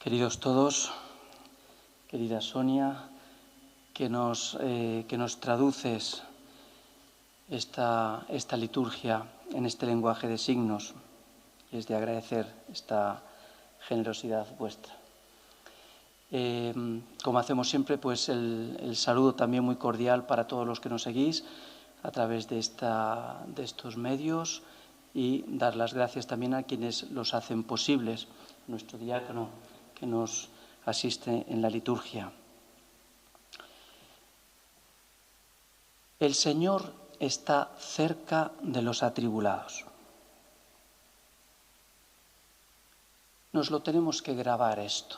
Queridos todos, querida Sonia, que nos traduces esta liturgia en este lenguaje de signos, es de agradecer esta generosidad vuestra. Como hacemos siempre, pues el saludo también muy cordial para todos los que nos seguís a través de estos medios y dar las gracias también a quienes los hacen posibles, nuestro diácono que nos asiste en la liturgia. El Señor está cerca de los atribulados. Nos lo tenemos que grabar esto.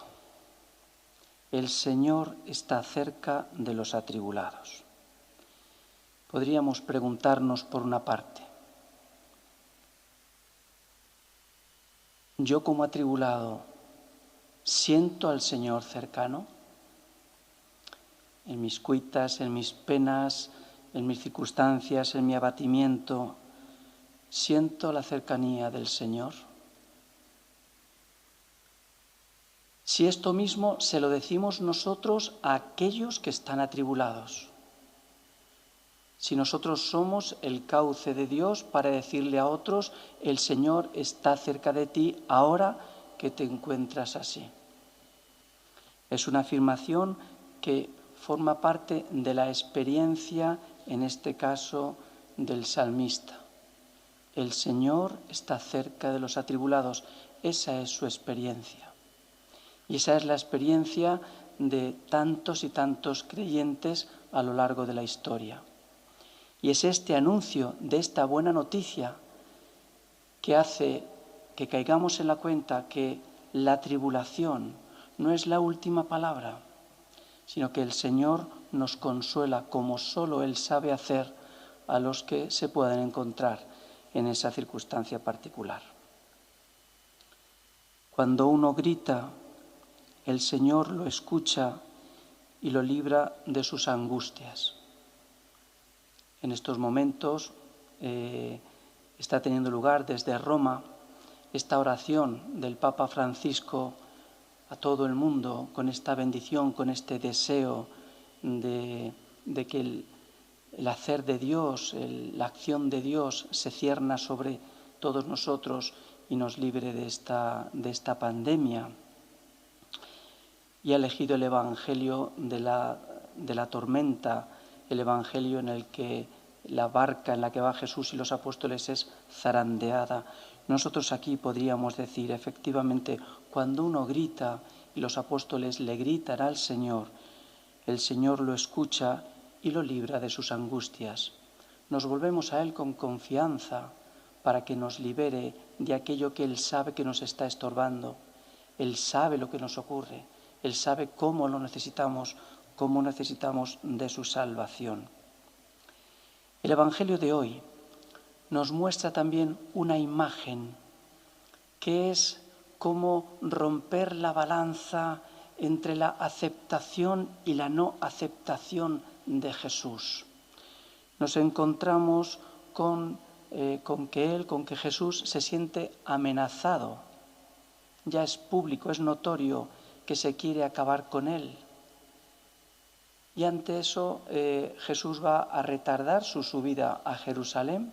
El Señor está cerca de los atribulados. Podríamos preguntarnos por una parte, ¿yo como atribulado siento al Señor cercano? En mis cuitas, en mis penas, en mis circunstancias, en mi abatimiento, ¿siento la cercanía del Señor? Si esto mismo se lo decimos nosotros a aquellos que están atribulados. Si nosotros somos el cauce de Dios para decirle a otros, el Señor está cerca de ti ahora que te encuentras así. Es una afirmación que forma parte de la experiencia, en este caso, del salmista. El Señor está cerca de los atribulados. Esa es su experiencia. Y esa es la experiencia de tantos y tantos creyentes a lo largo de la historia. Y es este anuncio de esta buena noticia que hace que caigamos en la cuenta que la tribulación no es la última palabra, sino que el Señor nos consuela como solo Él sabe hacer a los que se puedan encontrar en esa circunstancia particular. Cuando uno grita, el Señor lo escucha y lo libra de sus angustias. En estos momentos está teniendo lugar desde Roma esta oración del Papa Francisco a todo el mundo, con esta bendición, con este deseo de que el hacer de Dios, la acción de Dios se cierna sobre todos nosotros y nos libre de esta pandemia. Y ha elegido el Evangelio de la tormenta, el Evangelio en el que la barca en la que va Jesús y los apóstoles es zarandeada. Nosotros aquí podríamos decir, efectivamente, cuando uno grita y los apóstoles le gritan al Señor, el Señor lo escucha y lo libra de sus angustias. Nos volvemos a Él con confianza para que nos libere de aquello que Él sabe que nos está estorbando. Él sabe lo que nos ocurre. Él sabe cómo lo necesitamos, cómo necesitamos de su salvación. El Evangelio de hoy nos muestra también una imagen que es cómo romper la balanza entre la aceptación y la no aceptación de Jesús. Nos encontramos con que Jesús se siente amenazado. Ya es público, es notorio que se quiere acabar con él. Y ante eso Jesús va a retardar su subida a Jerusalén.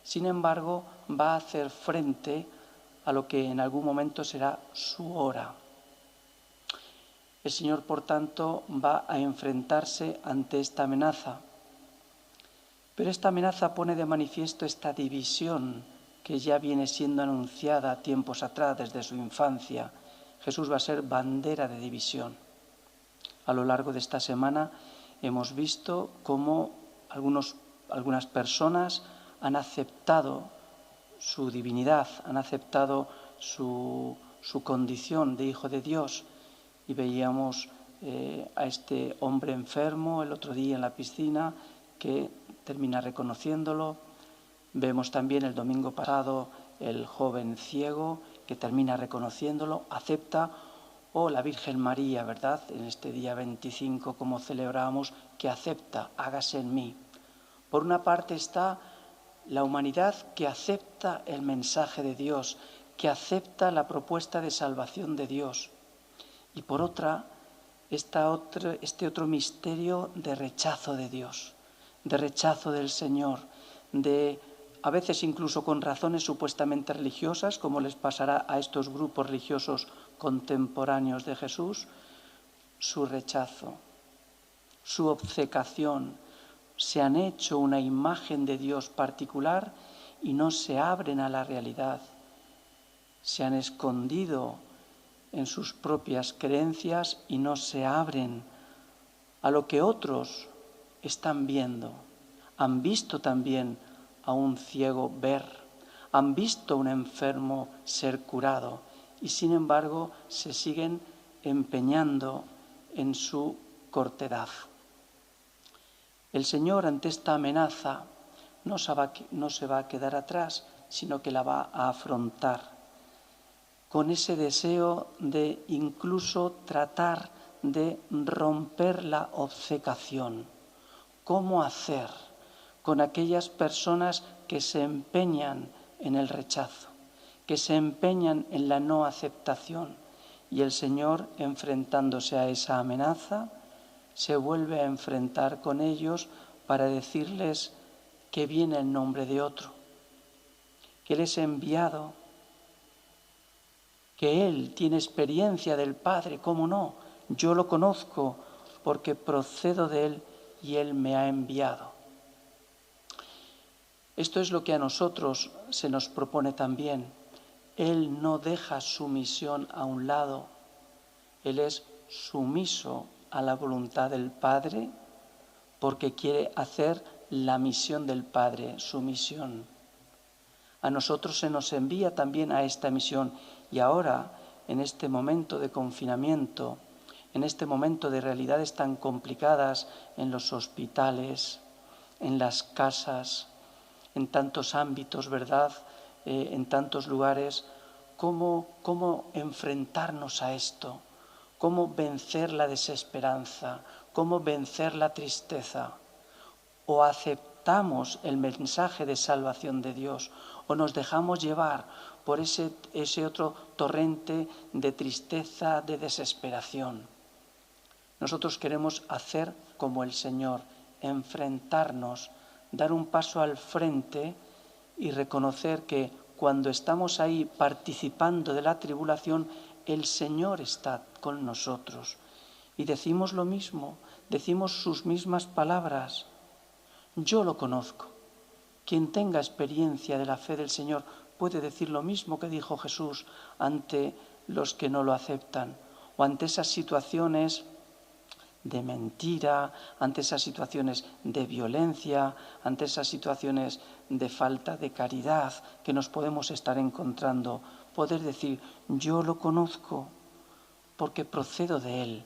Sin embargo, va a hacer frente a lo que en algún momento será su hora. El Señor, por tanto, va a enfrentarse ante esta amenaza. Pero esta amenaza pone de manifiesto esta división que ya viene siendo anunciada tiempos atrás, desde su infancia. Jesús va a ser bandera de división. A lo largo de esta semana hemos visto cómo algunas personas han aceptado su divinidad, han aceptado su condición de hijo de Dios. Y veíamos a este hombre enfermo el otro día en la piscina que termina reconociéndolo. Vemos también el domingo pasado el joven ciego que termina reconociéndolo, acepta, o la Virgen María, ¿verdad? En este día 25, como celebramos, que acepta, hágase en mí. Por una parte está la humanidad que acepta el mensaje de Dios, que acepta la propuesta de salvación de Dios. Y por otra, este otro misterio de rechazo de Dios, de rechazo del Señor, de a veces incluso con razones supuestamente religiosas, como les pasará a estos grupos religiosos contemporáneos de Jesús, su rechazo, su obcecación. Se han hecho una imagen de Dios particular y no se abren a la realidad. Se han escondido en sus propias creencias y no se abren a lo que otros están viendo. Han visto también a un ciego ver, han visto a un enfermo ser curado y sin embargo se siguen empeñando en su cortedad. El Señor ante esta amenaza no se va a quedar atrás, sino que la va a afrontar con ese deseo de incluso tratar de romper la obcecación. ¿Cómo hacer con aquellas personas que se empeñan en el rechazo, que se empeñan en la no aceptación? Y el Señor, enfrentándose a esa amenaza, se vuelve a enfrentar con ellos para decirles que viene el nombre de otro, que Él es enviado, que Él tiene experiencia del Padre. ¿Cómo no? Yo lo conozco porque procedo de Él y Él me ha enviado. Esto es lo que a nosotros se nos propone también. Él no deja su misión a un lado. Él es sumiso a la voluntad del Padre porque quiere hacer la misión del Padre, su misión. A nosotros se nos envía también a esta misión y ahora, en este momento de confinamiento, en este momento de realidades tan complicadas en los hospitales, en las casas, en tantos ámbitos, ¿verdad?, en tantos lugares, ¿cómo enfrentarnos a esto? ¿Cómo vencer la desesperanza? ¿Cómo vencer la tristeza? ¿O aceptamos el mensaje de salvación de Dios o nos dejamos llevar por ese otro torrente de tristeza, de desesperación? Nosotros queremos hacer como el Señor, enfrentarnos, dar un paso al frente y reconocer que cuando estamos ahí participando de la tribulación, el Señor está con nosotros. Y decimos lo mismo, decimos sus mismas palabras. Yo lo conozco. Quien tenga experiencia de la fe del Señor puede decir lo mismo que dijo Jesús ante los que no lo aceptan o ante esas situaciones de mentira, ante esas situaciones de violencia, ante esas situaciones de falta de caridad que nos podemos estar encontrando. Poder decir, yo lo conozco porque procedo de Él.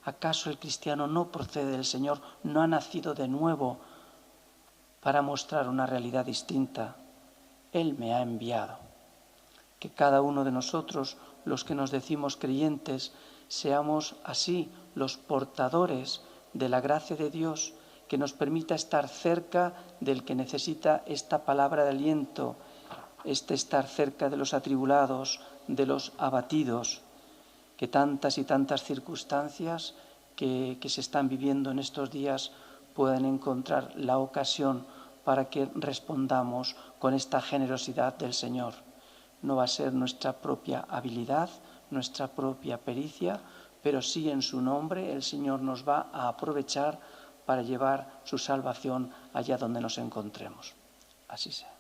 ¿Acaso el cristiano no procede del Señor, no ha nacido de nuevo para mostrar una realidad distinta? Él me ha enviado. Que cada uno de nosotros, los que nos decimos creyentes, seamos así los portadores de la gracia de Dios que nos permita estar cerca del que necesita esta palabra de aliento, estar cerca de los atribulados, de los abatidos, que tantas y tantas circunstancias que se están viviendo en estos días puedan encontrar la ocasión para que respondamos con esta generosidad del Señor. No va a ser nuestra propia habilidad, nuestra propia pericia, pero sí en su nombre el Señor nos va a aprovechar para llevar su salvación allá donde nos encontremos. Así sea.